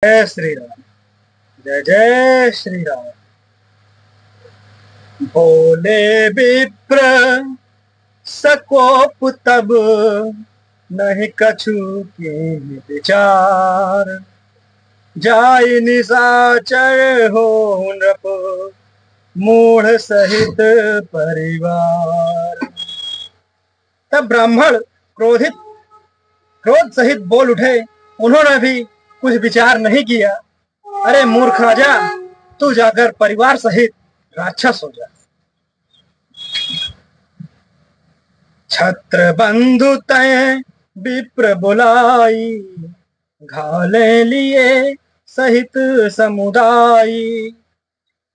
जय श्री राम। जय जय श्री राम। बोले विप्र सकोप तब, नहीं कछु की विचार। जाय निशाचर हो नृप, मूढ़ सहित परिवार। तब ब्राह्मण क्रोध सहित बोल उठे। उन्होंने भी कुछ विचार नहीं किया। अरे मूर्ख राजा, तू जाकर परिवार सहित राक्षस हो जा। छत्र बंधु तय विप्र बुलाई, घाले लिए सहित समुदाय।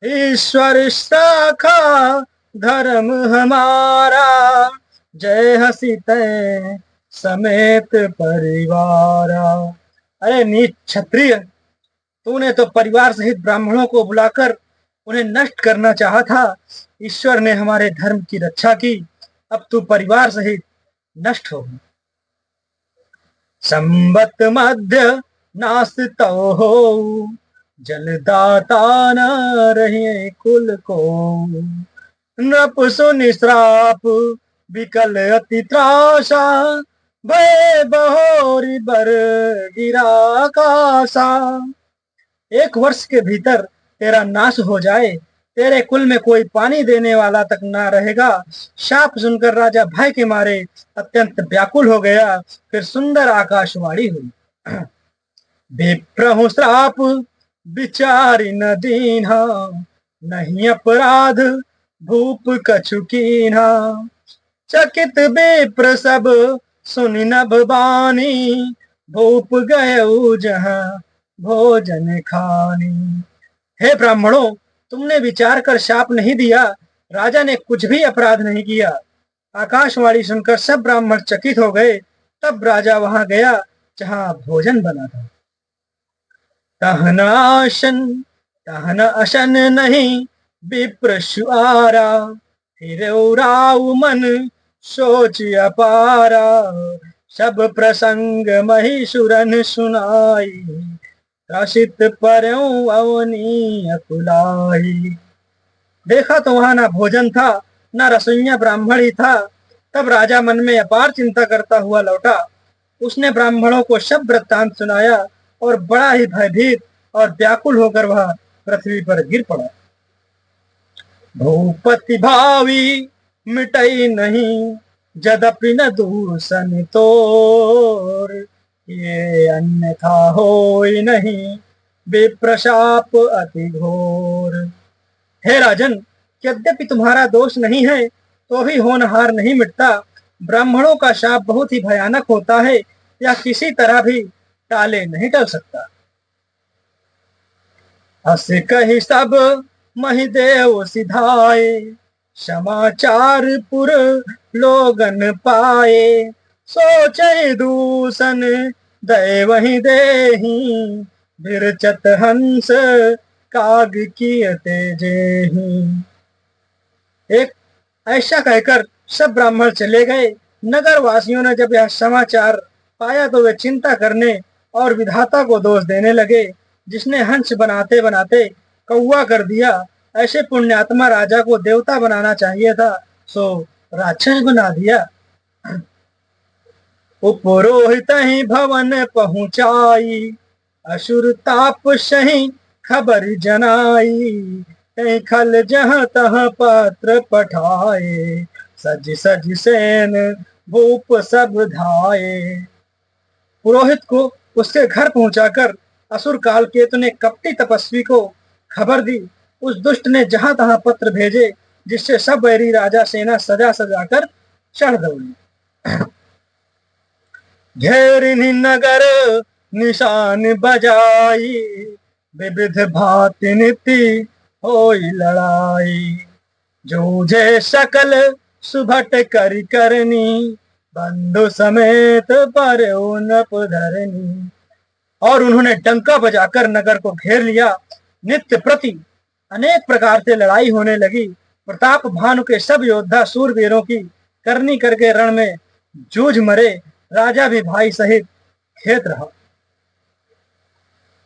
ईश्वर शाखा धर्म हमारा, जय हसी तय समेत परिवारा। अरे नीच क्षत्रिय, तूने तो परिवार सहित ब्राह्मणों को बुलाकर उन्हें नष्ट करना चाहा था। ईश्वर ने हमारे धर्म की रक्षा की, अब तू परिवार सहित नष्ट हो। संबत मध्य नास तो हो, जलदाता न रहे कुल को। नृप सुनि श्राप विकल अति त्रासा, भय बहोरी बर गिरा कासा। 1 वर्ष के भीतर तेरा नाश हो जाए, तेरे कुल में कोई पानी देने वाला तक ना रहेगा। शाप सुनकर राजा भय के मारे अत्यंत व्याकुल हो गया। फिर सुंदर आकाशवाणी हुई। विप्रहु श्राप विचारि न दीन्हा, नहीं अपराध भूप कछु कीन्हा। चकित विप्र सब सुनि नभ बानी, भूप गए जहां भोजन खानी। हे ब्राह्मणों, तुमने विचार कर शाप नहीं दिया। राजा ने कुछ भी अपराध नहीं किया। आकाशवाणी सुनकर सब ब्राह्मण चकित हो गए। तब राजा वहां गया जहां भोजन बना था। तहन अशन नहीं विप्र सुआरा, फिर उराऊ मन सोच अपारा। सब प्रसंग महिषुरन सुनाई, त्रासित परऊं अवनी अकुलाई। देखा तो वहां ना भोजन था, ना रसोइया ब्राह्मण ही था। तब राजा मन में अपार चिंता करता हुआ लौटा। उसने ब्राह्मणों को सब वृत्तांत सुनाया और बड़ा ही भयभीत और व्याकुल होकर वह पृथ्वी पर गिर पड़ा। भूपति भावी मिटई नहीं, जदपि न दूषण तोर। ये अन्यथा होई नहीं, विप्रशाप अति घोर। हे राजन, यद्यपि तुम्हारा दोष नहीं है तो भी होनहार नहीं मिटता। ब्राह्मणों का शाप बहुत ही भयानक होता है, यह किसी तरह भी टाले नहीं टल सकता। हस कही सब महिदेव सिधाए, समाचार पुर लोगन पाए। सोचे दूषण दय वही देही, बिरचत हंस काग कियते जेही। एक ऐसा कहकर सब ब्राह्मण चले गए। नगर वासियों ने जब यह समाचार पाया तो वे चिंता करने और विधाता को दोष देने लगे, जिसने हंस बनाते बनाते कौवा कर दिया। ऐसे पुण्यात्मा राजा को देवता बनाना चाहिए था, सो राक्षस बना दिया। उपरोहित ही भवन पहुंचाई, असुर ताप सही खबर जनाई। कहीं खल जहां तहां पात्र पठाए, सज सज सेन भूप सब धाये। पुरोहित को उसके घर पहुंचाकर असुर कालकेतु ने कपटी तपस्वी को खबर दी। उस दुष्ट ने जहां तहां पत्र भेजे, जिससे सब बैरी राजा सेना सजा सजाकर चढ़ दौड़ी। घेरिनी नगर निशान बजाई, विविध भांति नीति होई लड़ाई। जूझे सकल सुभट करी करनी, बंधु समेत पर नप धरनी। और उन्होंने डंका बजाकर नगर को घेर लिया। नित्य प्रति अनेक प्रकार से लड़ाई होने लगी। प्रताप भानु के सब योद्धा सूरवीरों की करनी करके रण में जूझ मरे। राजा भी भाई सहित खेत रहा।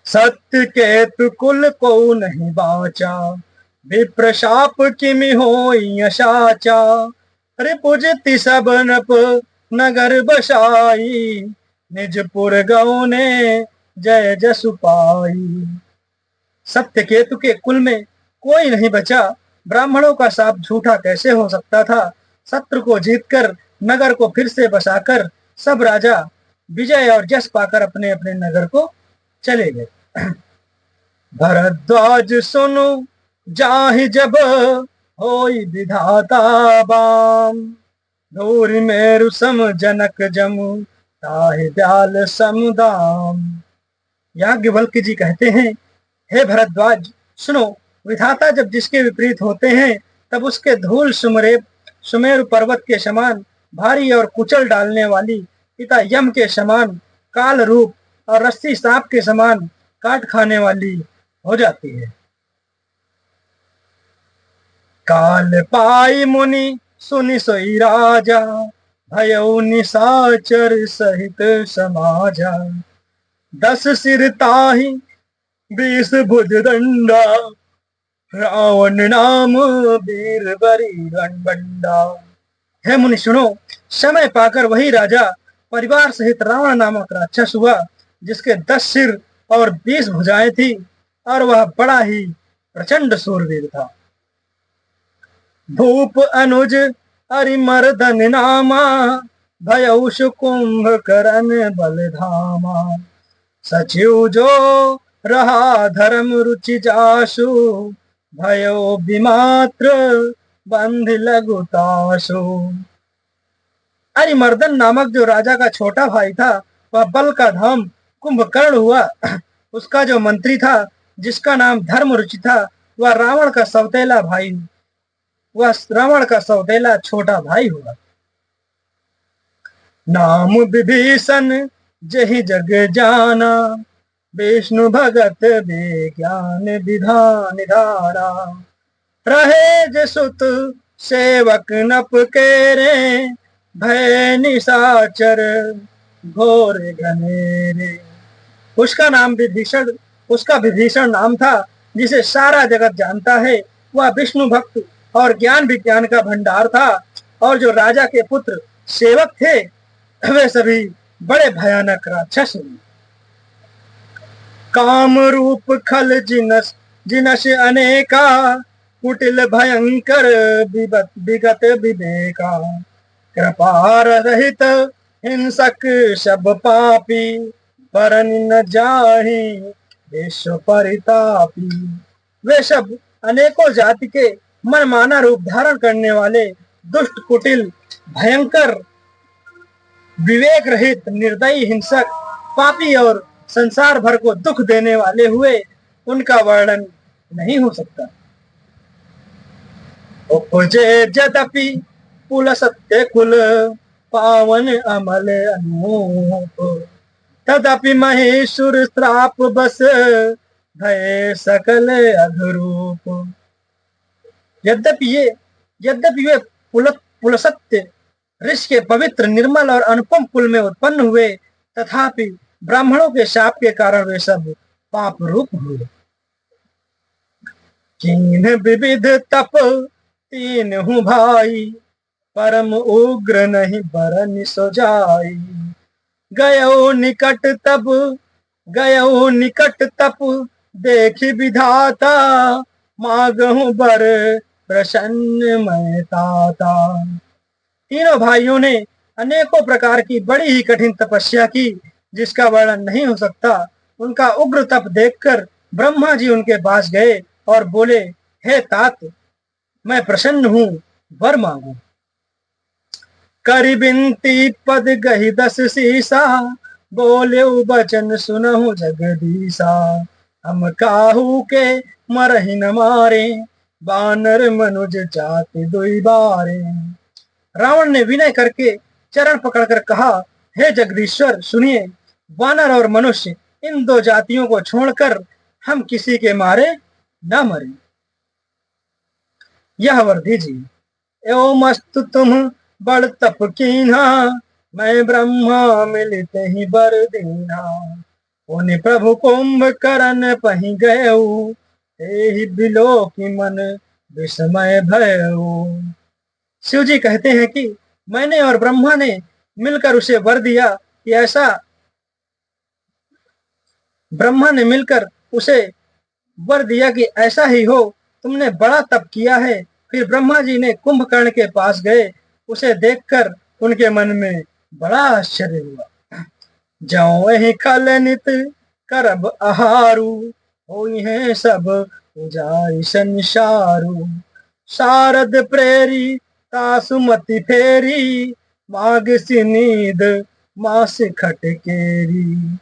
सत्य केतु कुल को नहीं बाचा, विप्र शाप किमि होई असाचा। रिपुजति सब नप नगर बसाई, निजपुर गौ ने जय जसु पाई। सत्य केतु के कुल में कोई नहीं बचा, ब्राह्मणों का शाप झूठा कैसे हो सकता था। शत्रु को जीतकर नगर को फिर से बसाकर सब राजा विजय और यश पाकर अपने अपने नगर को चले गए। भरद्वाज सुनु जाहि जब, होई विधाता बाम। धूरि मेरु सम जनक जमु, ताहि दयाल समुदाम। याज्ञवल्क्य जी कहते हैं, हे भरद्वाज सुनो, विधाता जब जिसके विपरीत होते हैं तब उसके धूल सुमेरु पर्वत के समान भारी और कुचल डालने वाली, पिता यम के समान काल रूप और रस्सी सांप के समान काट खाने वाली हो जाती है। काल पाई मुनि सुनि सोई राजा, भयउ निशाचर सहित समाजा। 10 सिर ताहि 20 भुज दंडा, रावण नाम वीर बरी रणबंडा। हे मुनि सुनो, समय पाकर वही राजा परिवार सहित रावण नामक राक्षस हुआ, जिसके 10 सिर और 20 भुजाएं थी और वह बड़ा ही प्रचंड सूरवीर था। भूप अनुज अरिमर्दन नामा, भयउ कुंभ करण बलधामा। सचिव जो रहा धर्म रुचि जासु, भयो विमात्र बंध लघुतासु। अरिमर्दन नामक जो राजा का छोटा भाई था, वह बल का धाम कुंभकर्ण हुआ। उसका जो मंत्री था, जिसका नाम धर्म रुचि था, वह रावण का सौतेला छोटा भाई हुआ। नाम विभीषण जहि जग जाना, विष्णु भगत विज्ञान विधान धारा। रहे जसुत सेवक नप केरे, भय निशाचर घोर घनेरे। उसका विभीषण नाम था, जिसे सारा जगत जानता है। वह विष्णु भक्त और ज्ञान विज्ञान का भंडार था, और जो राजा के पुत्र सेवक थे वे सभी बड़े भयानक राक्षस हुए। काम रूप खल जिनस अनेका, कुटिल भयंकर विगत विवेका। कृपा रहित हिंसक सब पापी, परन न जाहि विश्व परितापी। वे सब अनेकों जाति के मनमाना रूप धारण करने वाले दुष्ट, कुटिल, भयंकर, विवेक रहित, निर्दयी, हिंसक, पापी और संसार भर को दुख देने वाले हुए। उनका वर्णन नहीं हो सकता। उपजे यद्यपि कुल सत्य कुल, पावन अमल अनूप। तदपि महेश्वर श्राप बस, भय सकल अधरूप। यद्यपि वे पुलसत्य ऋषि के पवित्र, निर्मल और अनुपम कुल में उत्पन्न हुए, तथापि ब्राह्मणों के शाप के कारण वे सब पाप रूप हुए। कीन विविध तप तीन हूँ भाई, परम उग्र नहीं बरन सो जाई। गयो निकट तप देखी विधाता, मांगहूँ बर प्रसन्न मैं ताता। तीनों भाइयों ने अनेकों प्रकार की बड़ी ही कठिन तपस्या की, जिसका वर्णन नहीं हो सकता। उनका उग्र तप देखकर ब्रह्मा जी उनके पास गए और बोले, हे तात, मैं प्रसन्न हूँ, वर मांगू। करी बिनती पद गही 10 सीसा, बोले बचन सुनहु जगदीसा। हम काहू के मरहि न मारे, बानर मनुज जाति दुई बारे। रावण ने विनय करके चरण पकड़कर कहा, हे जगदीश्वर सुनिए, वानर और मनुष्य इन 2 जातियों को छोड़कर हम किसी के मारे न मरे। यह वर दीजिए। एवं अस्तु तुम बड़ तप कीन्हा, मैं ब्रह्मा मिलते ही बर दीन्हा। उन प्रभु कुंभकर्ण पही गयऊ, ही बिलो की मन विस्मय भयऊ। शिव जी कहते हैं कि मैंने और ब्रह्मा ने मिलकर उसे वर दिया कि ऐसा, ब्रह्मा ने मिलकर उसे वर दिया कि ऐसा ही हो, तुमने बड़ा तप किया है। फिर ब्रह्मा जी ने कुंभकर्ण के पास गए, उसे देखकर उनके मन में बड़ा आश्चर्य हुआ। ज्यों वही खल नित करब आहारू, होई है सब उजाई संसारू। शारद प्रेरी तासुमति फेरी, माग नींद मास खटकेरी।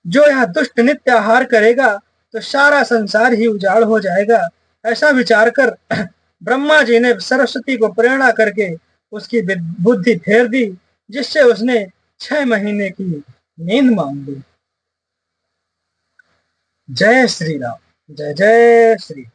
जो यह दुष्ट नित्य आहार करेगा तो सारा संसार ही उजाड़ हो जाएगा। ऐसा विचार कर ब्रह्मा जी ने सरस्वती को प्रेरणा करके उसकी बुद्धि फेर दी, जिससे उसने 6 महीने की नींद मांग ली। जय श्री राम। जय जय श्री।